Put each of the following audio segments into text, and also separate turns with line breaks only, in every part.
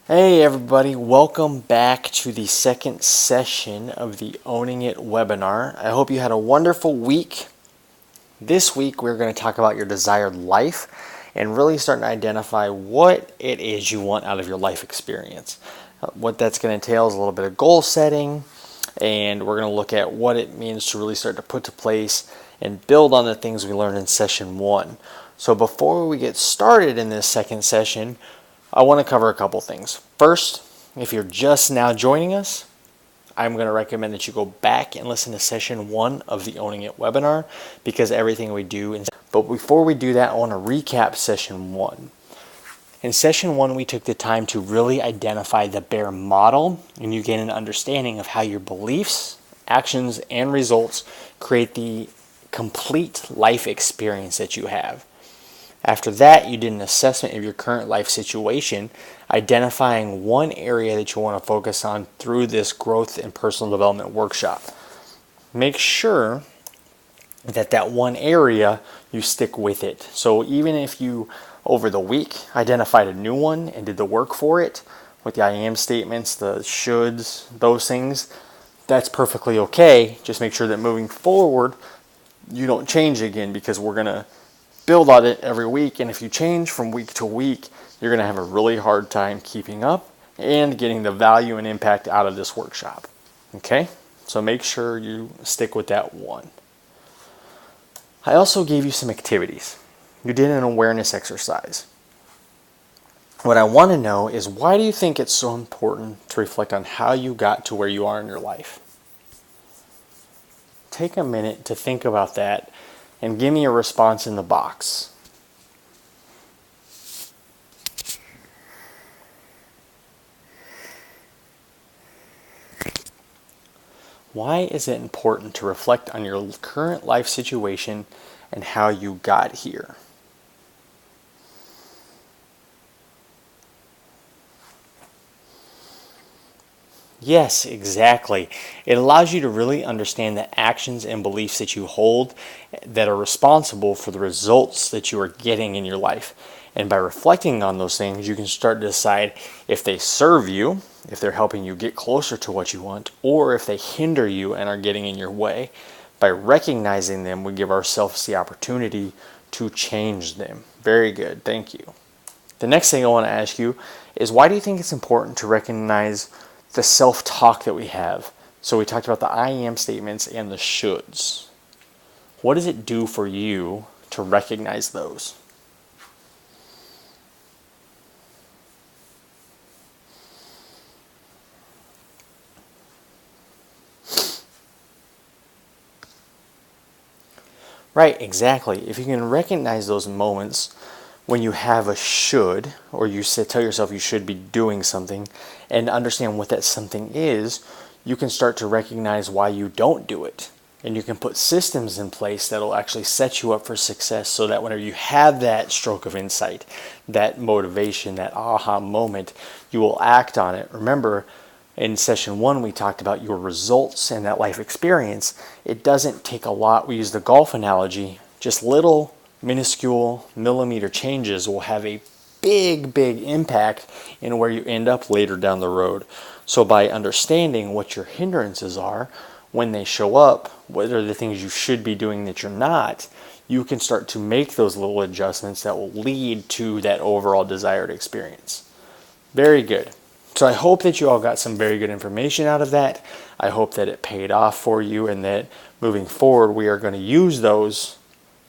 Hey everybody, welcome back to the second session of the Owning It webinar. I hope you had a wonderful week. This week we're going to talk about your desired life and really start to identify what it is you want out of your life experience. What that's going to entail is a little bit of goal setting, and we're going to look at what it means to really start to put to place and build on the things we learned in session one. So before we get started in this second session, I want to cover a couple things. First, if you're just now joining us, I'm going to recommend that you go back and listen to session one of the Owning It webinar, because everything we do. But before we do that, I want to recap session one. In session one, we took the time to really identify the BEAR model, and you gain an understanding of how your beliefs, actions, and results create the complete life experience that you have. After that, you did an assessment of your current life situation, identifying one area that you want to focus on through this growth and personal development workshop. Make sure that that one area, you stick with it. So even if you, over the week, identified a new one and did the work for it, with the I am statements, the shoulds, those things, that's perfectly okay. Just make sure that moving forward, you don't change again, because we're going to build on it every week, and if you change from week to week, you're going to have a really hard time keeping up and getting the value and impact out of this workshop. Okay? So make sure you stick with that one. I also gave you some activities. You did an awareness exercise. What I want to know is, why do you think it's so important to reflect on how you got to where you are in your life? Take a minute to think about that and give me a response in the box. Why is it important to reflect on your current life situation and how you got here? Yes, exactly. It allows you to really understand the actions and beliefs that you hold that are responsible for the results that you are getting in your life. And by reflecting on those things, you can start to decide if they serve you, if they're helping you get closer to what you want, or if they hinder you and are getting in your way. By recognizing them, we give ourselves the opportunity to change them. Very good. Thank you. The next thing I want to ask you is, why do you think it's important to recognize the self-talk that we have? So we talked about the I am statements and the shoulds. What does it do for you to recognize those? Right, exactly. If you can recognize those moments when you have a should, or you tell yourself you should be doing something, and understand what that something is, you can start to recognize why you don't do it. And you can put systems in place that will actually set you up for success, so that whenever you have that stroke of insight, that motivation, that aha moment, you will act on it. Remember, in session one, we talked about your results and that life experience. It doesn't take a lot. We use the golf analogy. Just little minuscule millimeter changes will have a big impact in where you end up later down the road. So by understanding what your hindrances are, when they show up, what are the things you should be doing that you're not, you can start to make those little adjustments that will lead to that overall desired experience. Very good. So I hope that you all got some very good information out of that. I hope that it paid off for you, and that moving forward we are going to use those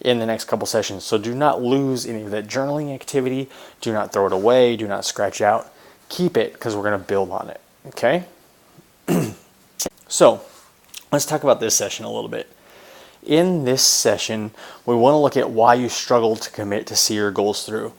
in the next couple sessions. So do not lose any of that journaling activity. Do not throw it away. Do not scratch out. Keep it, because we're going to build on it. Okay? So let's talk about this session a little bit. In this session, we want to look at why you struggle to commit to see your goals through.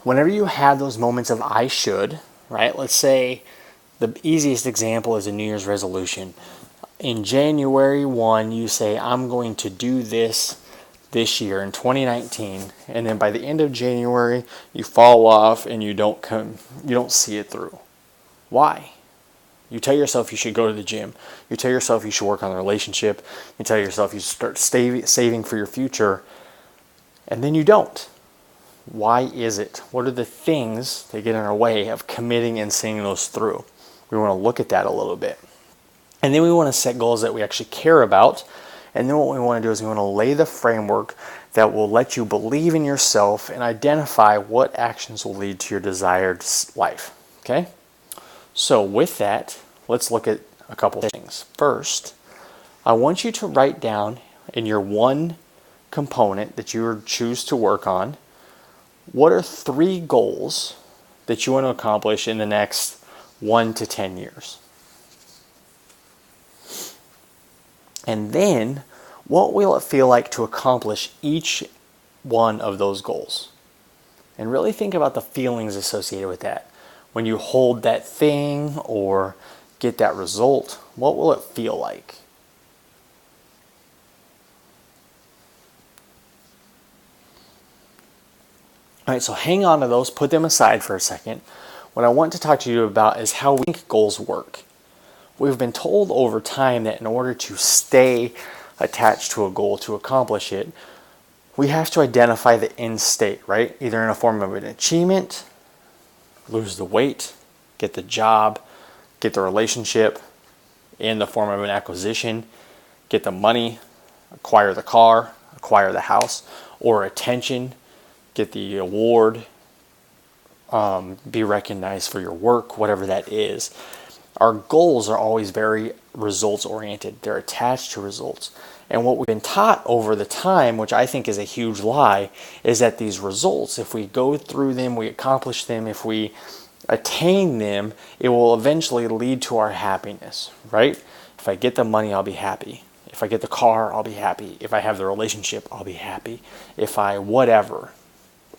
Whenever you have those moments of I should, right? Let's say the easiest example is a New Year's resolution. In January 1, you say, I'm going to do this year in 2019, and then by the end of January, you fall off and you don't see it through. Why? You tell yourself you should go to the gym. You tell yourself you should work on a relationship. You tell yourself you should start saving for your future, and then you don't. Why is it? What are the things that get in our way of committing and seeing those through? We want to look at that a little bit. And then we want to set goals that we actually care about. And then what we want to do is we want to lay the framework that will let you believe in yourself and identify what actions will lead to your desired life. Okay? So with that, let's look at a couple things. First, I want you to write down in your one component that you choose to work on, what are 3 goals that you want to accomplish in the next 1 to 10 years? And then, what will it feel like to accomplish each one of those goals? And really think about the feelings associated with that. When you hold that thing or get that result, what will it feel like? All right, so hang on to those, put them aside for a second. What I want to talk to you about is how we think goals work. We've been told over time that in order to stay attached to a goal, to accomplish it, we have to identify the end state, right? Either in a form of an achievement, lose the weight, get the job, get the relationship, in the form of an acquisition, get the money, acquire the car, acquire the house, or attention, get the award, be recognized for your work, whatever that is. Our goals are always very results oriented. They're attached to results. And what we've been taught over the time, which I think is a huge lie, is that these results, if we go through them, we accomplish them, if we attain them, it will eventually lead to our happiness, right? If I get the money, I'll be happy. If I get the car, I'll be happy. If I have the relationship, I'll be happy. If I whatever.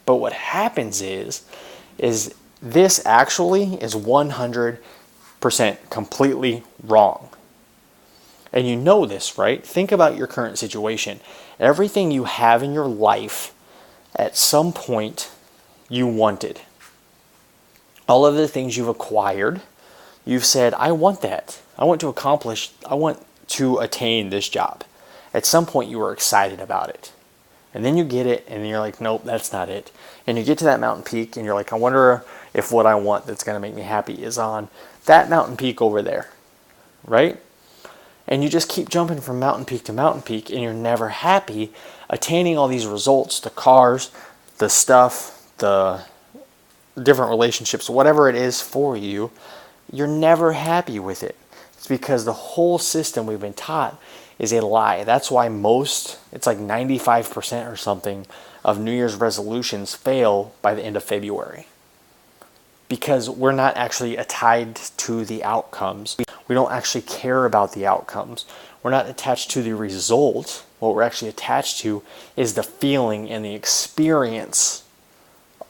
But what happens is this actually is 100% completely wrong. And you know this, right? Think about your current situation. Everything you have in your life, at some point, you wanted. All of the things you've acquired, you've said, I want that. I want to attain this job. At some point, you were excited about it. And then you get it, and you're like, nope, that's not it. And you get to that mountain peak, and you're like, I wonder if what I want that's going to make me happy is on that mountain peak over there, right? And you just keep jumping from mountain peak to mountain peak, and you're never happy attaining all these results, the cars, the stuff, the different relationships, whatever it is for you, you're never happy with it. It's because the whole system we've been taught is a lie. That's why it's like 95% or something of New Year's resolutions fail by the end of February. Because we're not actually tied to the outcomes. We don't actually care about the outcomes. We're not attached to the result. What we're actually attached to is the feeling and the experience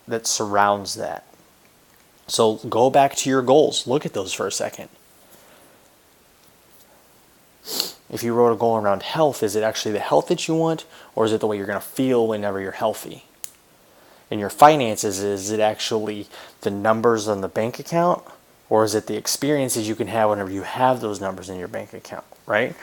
that surrounds that. So go back to your goals. Look at those for a second. If you wrote a goal around health, is it actually the health that you want, or is it the way you're going to feel whenever you're healthy? In your finances, is it actually the numbers on the bank account, or is it the experiences you can have whenever you have those numbers in your bank account, right?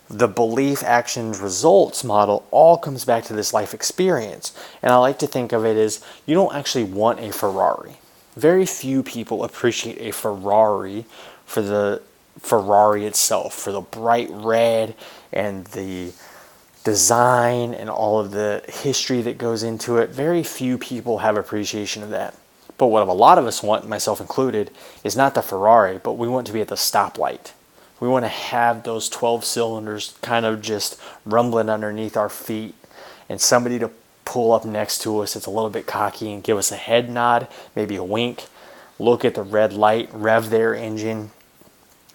The belief, actions, results model all comes back to this life experience. And I like to think of it as you don't actually want a Ferrari. Very few people appreciate a Ferrari for the Ferrari itself, for the bright red and the design and all of the history that goes into it. Very few people have appreciation of that. But what a lot of us want, myself included, is not the Ferrari, but we want to be at the stoplight. We want to have those 12 cylinders kind of just rumbling underneath our feet, and somebody to pull up next to us that's a little bit cocky and give us a head nod, maybe a wink, look at the red light, rev their engine.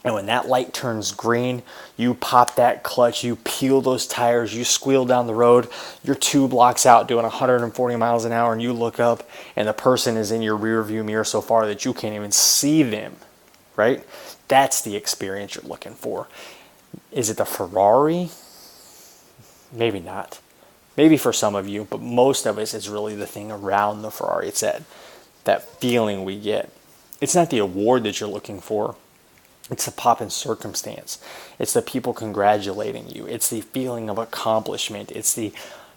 And when that light turns green, you pop that clutch, you peel those tires, you squeal down the road, you're 2 blocks out doing 140 miles an hour, and you look up and the person is in your rear view mirror so far that you can't even see them, right? That's the experience you're looking for. Is it the Ferrari? Maybe not. Maybe for some of you, but most of us, it's really the thing around the Ferrari. It's that feeling we get. It's not the award that you're looking for. It's the pop in circumstance. It's the people congratulating you. It's the feeling of accomplishment. It's the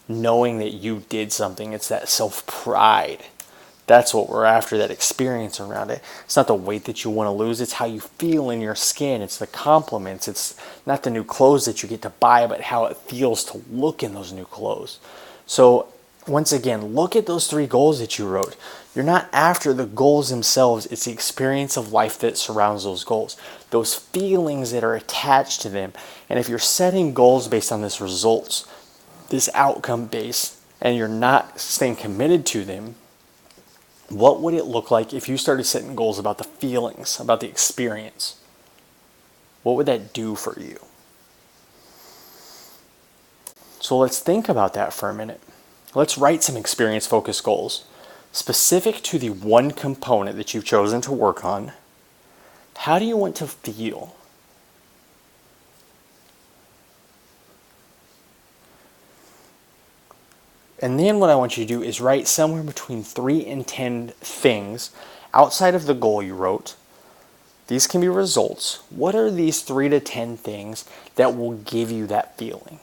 knowing that you did something. It's that self-pride. That's what we're after, that experience around it. It's not the weight that you want to lose. It's how you feel in your skin. It's the compliments. It's not the new clothes that you get to buy, but how it feels to look in those new clothes. So once again, look at those 3 goals that you wrote. You're not after the goals themselves. It's the experience of life that surrounds those goals, those feelings that are attached to them. And if you're setting goals based on this results, this outcome base, and you're not staying committed to them, what would it look like if you started setting goals about the feelings, about the experience? What would that do for you? So let's think about that for a minute. Let's write some experience-focused goals specific to the one component that you've chosen to work on. How do you want to feel? And then what I want you to do is write somewhere between 3 and 10 things outside of the goal you wrote. These can be results. What are these 3 to 10 things that will give you that feeling?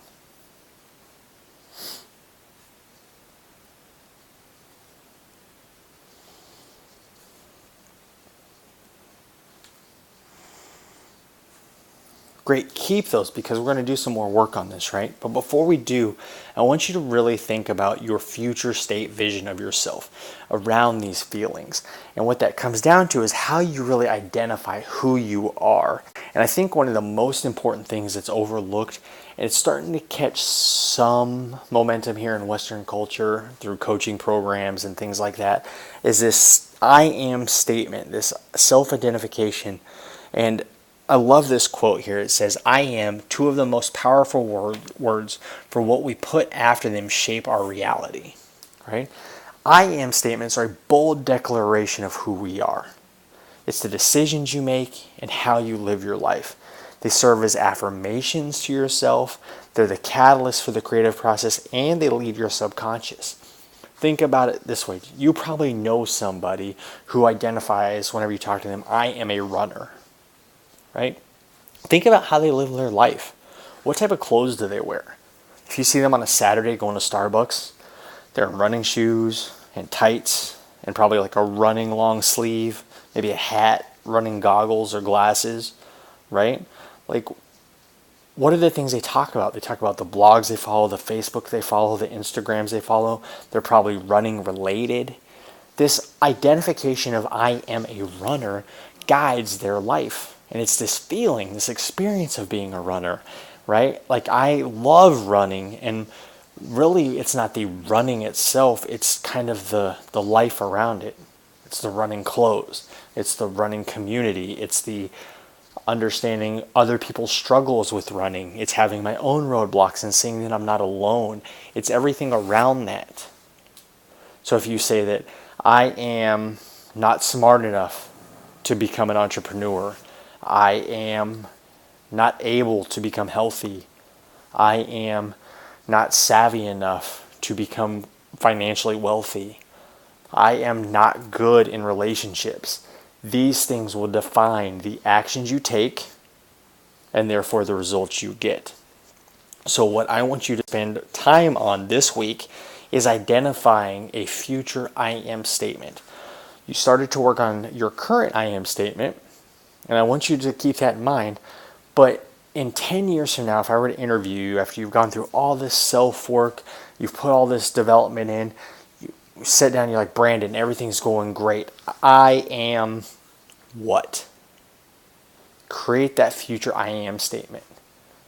Great, keep those because we're going to do some more work on this, right? But before we do, I want you to really think about your future state vision of yourself around these feelings. And what that comes down to is how you really identify who you are. And I think one of the most important things that's overlooked, and it's starting to catch some momentum here in Western culture through coaching programs and things like that, is this I am statement, this self-identification. And I love this quote here. It says, I am, 2 of the most powerful words for what we put after them shape our reality. Right? I am statements are a bold declaration of who we are. It's the decisions you make and how you live your life. They serve as affirmations to yourself. They're the catalyst for the creative process, and they lead your subconscious. Think about it this way. You probably know somebody who identifies, whenever you talk to them, I am a runner. Right? Think about how they live their life. What type of clothes do they wear? If you see them on a Saturday going to Starbucks, they're in running shoes and tights and probably like a running long sleeve, maybe a hat, running goggles or glasses, right? Like, what are the things they talk about? They talk about the blogs they follow, the Facebook they follow, the Instagrams they follow. They're probably running related. This identification of I am a runner guides their life. And it's this feeling, this experience of being a runner, right? Like, I love running, and really it's not the running itself, it's kind of the life around it. It's the running clothes, it's the running community, it's the understanding other people's struggles with running, it's having my own roadblocks and seeing that I'm not alone. It's everything around that. So if you say that I am not smart enough to become an entrepreneur, I am not able to become healthy, I am not savvy enough to become financially wealthy, I am not good in relationships. These things will define the actions you take and therefore the results you get. So what I want you to spend time on this week is identifying a future I am statement. You started to work on your current I am statement, and I want you to keep that in mind. But in 10 years from now, if I were to interview you after you've gone through all this self-work, you've put all this development in, you sit down, you're like, Brandon, everything's going great. I am what? Create that future I am statement.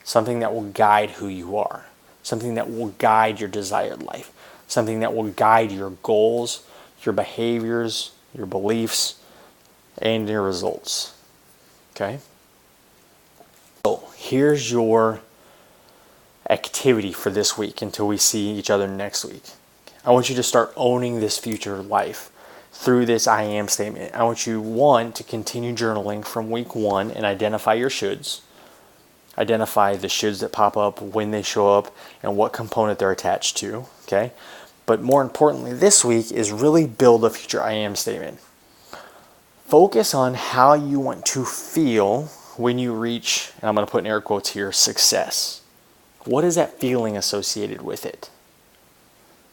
Something that will guide who you are. Something that will guide your desired life. Something that will guide your goals, your behaviors, your beliefs, and your results. Okay? So here's your activity for this week until we see each other next week. I want you to start owning this future life through this I am statement. I want you, 1, to continue journaling from week 1 and identify your shoulds. Identify the shoulds that pop up, when they show up, and what component they're attached to. Okay? But more importantly, this week is really build a future I am statement. Focus on how you want to feel when you reach, and I'm going to put in air quotes here, success. What is that feeling associated with it?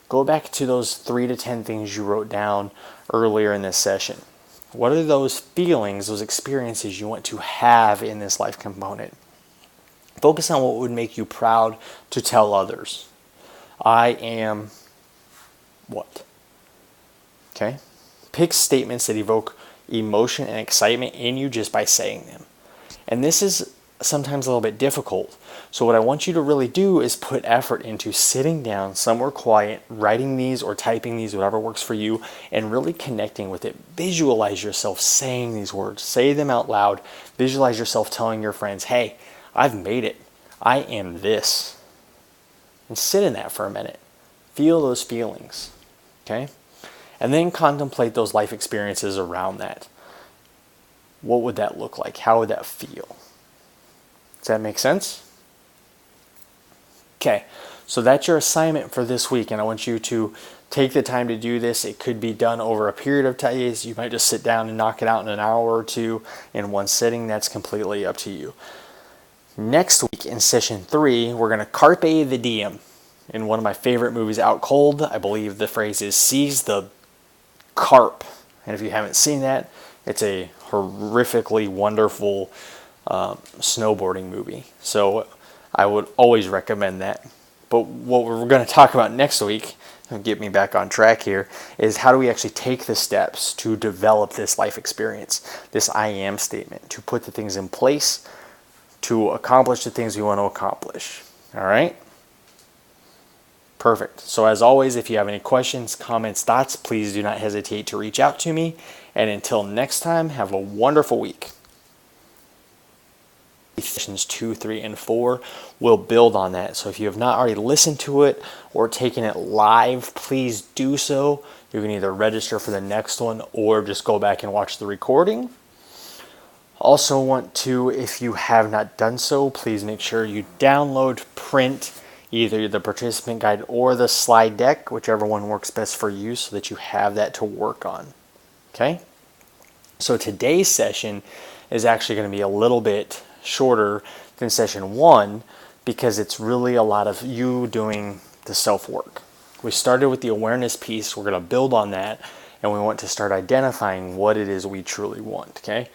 Go back to those 3 to 10 things you wrote down earlier in this session. What are those feelings, those experiences you want to have in this life component? Focus on what would make you proud to tell others. I am what? Okay? Pick statements that evoke emotion and excitement in you just by saying them. And this is sometimes a little bit difficult. So what I want you to really do is put effort into sitting down somewhere quiet, writing these or typing these, whatever works for you, and really connecting with it. Visualize yourself saying these words. Say them out loud. Visualize yourself telling your friends, hey, I've made it. I am this. And sit in that for a minute. Feel those feelings. Okay? And then contemplate those life experiences around that. What would that look like? How would that feel? Does that make sense? Okay, so that's your assignment for this week, and I want you to take the time to do this. It could be done over a period of time. You might just sit down and knock it out in an hour or two in one sitting. That's completely up to you. Next week in session 3, we're going to carpe the diem. In one of my favorite movies, Out Cold, I believe the phrase is seize the carp. And if you haven't seen that, it's a horrifically wonderful snowboarding movie. So I would always recommend that. But what we're going to talk about next week, and get me back on track here, is how do we actually take the steps to develop this life experience, this I am statement, to put the things in place to accomplish the things we want to accomplish. All right? Perfect. So as always, if you have any questions, comments, thoughts, please do not hesitate to reach out to me. And until next time, have a wonderful week. Sessions 2, 3, and 4 will build on that. So if you have not already listened to it or taken it live, please do so. You can either register for the next one or just go back and watch the recording. Also want to, if you have not done so, please make sure you download, print either the participant guide or the slide deck, whichever one works best for you, so that you have that to work on. Okay? So today's session is actually going to be a little bit shorter than session 1 because it's really a lot of you doing the self-work. We started with the awareness piece. We're going to build on that, and we want to start identifying what it is we truly want. Okay?